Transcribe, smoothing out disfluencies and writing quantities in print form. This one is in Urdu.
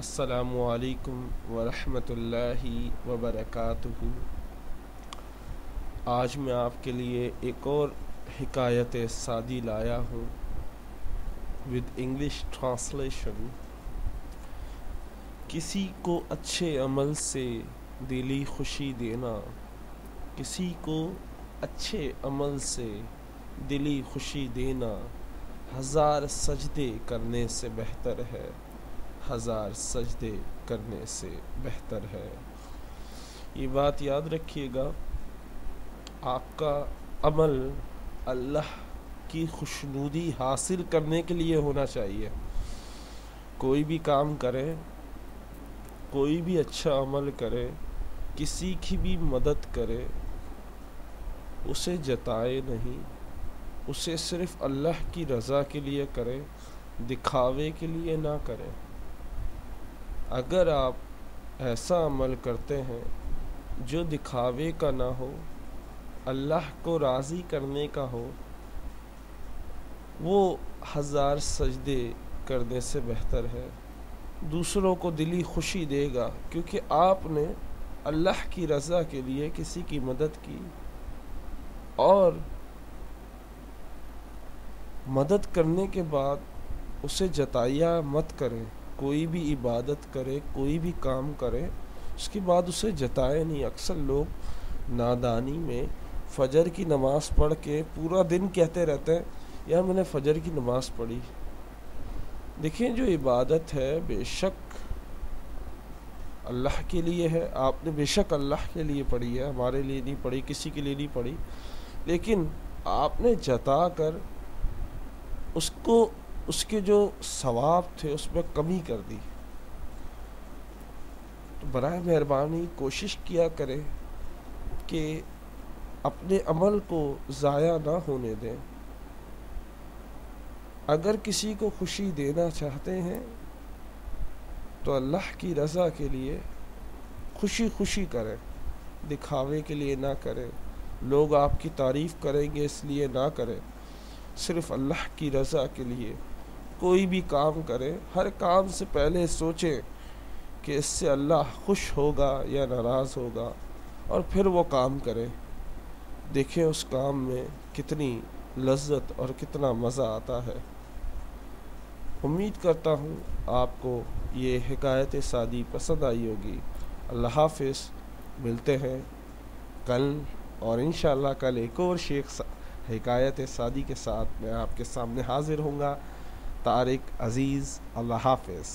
السلام علیکم ورحمۃ اللہ وبرکاتہ۔ آج میں آپ کے لیے ایک اور حکایت سادی لایا ہوں ود انگلش ٹرانسلیشن۔ کسی کو اچھے عمل سے دلی خوشی دینا، کسی کو اچھے عمل سے دلی خوشی دینا 1000 سجدے کرنے سے بہتر ہے، 1000 سجدے کرنے سے بہتر ہے۔ یہ بات یاد رکھیے گا، آپ کا عمل اللہ کی خوشنودی حاصل کرنے کے لیے ہونا چاہیے۔ کوئی بھی کام کرے، کوئی بھی اچھا عمل کرے، کسی کی بھی مدد کرے، اسے جتائے نہیں، اسے صرف اللہ کی رضا کے لیے کرے، دکھاوے کے لیے نہ کرے۔ اگر آپ ایسا عمل کرتے ہیں جو دکھاوے کا نہ ہو، اللہ کو راضی کرنے کا ہو، وہ 1000 سجدے کرنے سے بہتر ہے، دوسروں کو دلی خوشی دے گا، کیونکہ آپ نے اللہ کی رضا کے لیے کسی کی مدد کی۔ اور مدد کرنے کے بعد اسے جتایا مت کریں۔ کوئی بھی عبادت کرے، کوئی بھی کام کرے، اس کے بعد اسے جتائے نہیں۔ اکثر لوگ نادانی میں فجر کی نماز پڑھ کے پورا دن کہتے رہتے ہیں یا میں نے فجر کی نماز پڑھی۔ دیکھیں، جو عبادت ہے بے شک اللہ کے لیے ہے، آپ نے بے شک اللہ کے لیے پڑھی ہے، ہمارے لیے نہیں پڑھی، کسی کے لیے نہیں پڑھی، لیکن آپ نے جتا کر اس کے جو ثواب تھے اس میں کمی کر دی۔ تو برائے مہربانی کوشش کیا کریں کہ اپنے عمل کو ضائع نہ ہونے دیں۔ اگر کسی کو خوشی دینا چاہتے ہیں تو اللہ کی رضا کے لیے خوشی خوشی کریں، دکھاوے کے لیے نہ کریں، لوگ آپ کی تعریف کریں گے اس لیے نہ کریں، صرف اللہ کی رضا کے لیے کوئی بھی کام کریں۔ ہر کام سے پہلے سوچیں کہ اس سے اللہ خوش ہوگا یا ناراض ہوگا، اور پھر وہ کام کریں۔ دیکھیں اس کام میں کتنی لذت اور کتنا مزہ آتا ہے۔ امید کرتا ہوں آپ کو یہ حکایت سادی پسند آئی ہوگی۔ اللہ حافظ، ملتے ہیں کل، اور انشاءاللہ کل ایک اور حکایت سادی کے ساتھ میں آپ کے سامنے حاضر ہوں گا۔ طارق عزیز، اللہ حافظ۔